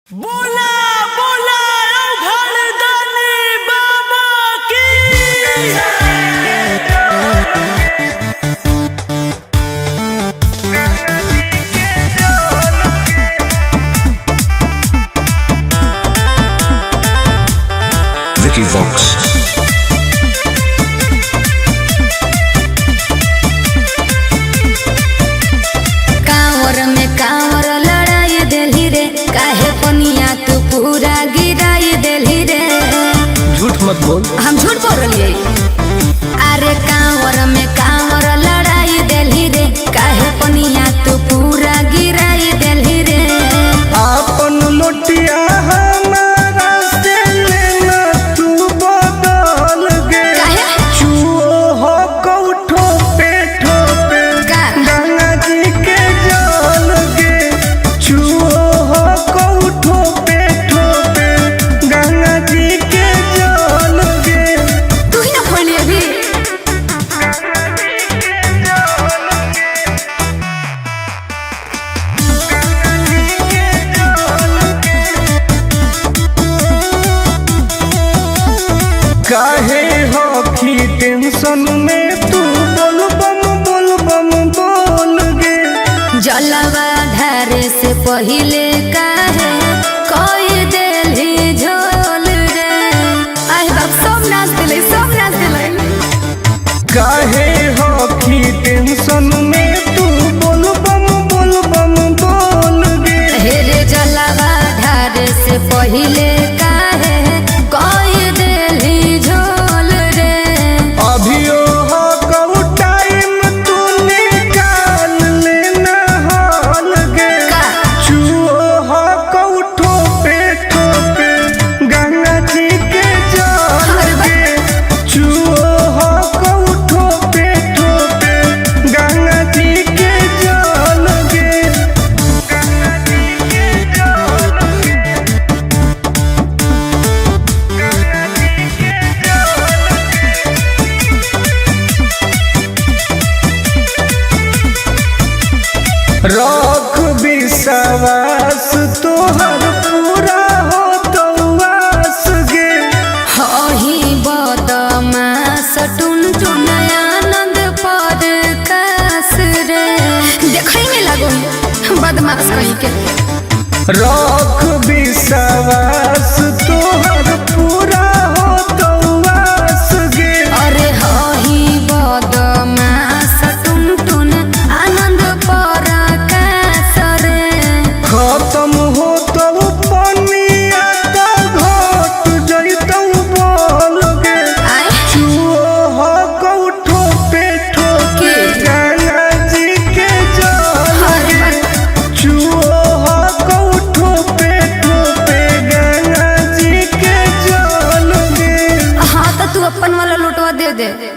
बोला बोला घरदानी बाबा की Vicky Vox. कांवर में कांवर लड़ाई देली रे, काहे पनिया तू पूरा गिराई देली रे। झूठ मत बोल। हम झूठ बोल रही। अरे कांवर में कांवर लड़ाई देली रे, काहे पनिया तू पूरा गिराई देली रे। आपन लोटिया हमारा से लेना तू बदल गे। काहे? छुओ हो कौठो पे ठोपे का? गंगा जी के जल गे। छुओ हो कौठो पे ठोपे गंगा जी के जल गे। तू ही ना खोली अभी। काहे होखी टेंशन में तू बोल बम बोल गे। जलवा धारे से पहिले काहे कोई देली झोल रे। आए बाप सब नाच दिले, सब नाच दिले। काहे होखी टेंशन में तू बोल बम बोल गे। हेरे जलवा धारे से पहिले काहे कोई देली झोल रे। अभियो हो कऊ टाइम तू निकाल लेना हाल गे। का? छुओ हो कऊ ठोपे ठोपे गंगा जी के जल गे। छुओ हो कऊ ठोपे ठोपे गंगा जी के जल गे। गंगा जी के जल गे। गंगा जी के जल रख विश्वास तोहर पूरा हो तो वास गे। हही बदमाश टुन टुन आनंद पर कास रे। देखई में लागो बदमाश कहीं के। रख विश्वास तोहर पूरा हो तो वास गे। अरे हही बदमाश टुन टुन आनंद पर कास रे। खत्म हो तो पनिया तो घट जइतौ बोल गे। आए छुओ हो कौठो पे ठोके गंगा जी के जल गे। छुओ हो कौठो पे ठोके गंगा जी के जल गे। हाँ तो तू अपन वाला लुटवा दे दे।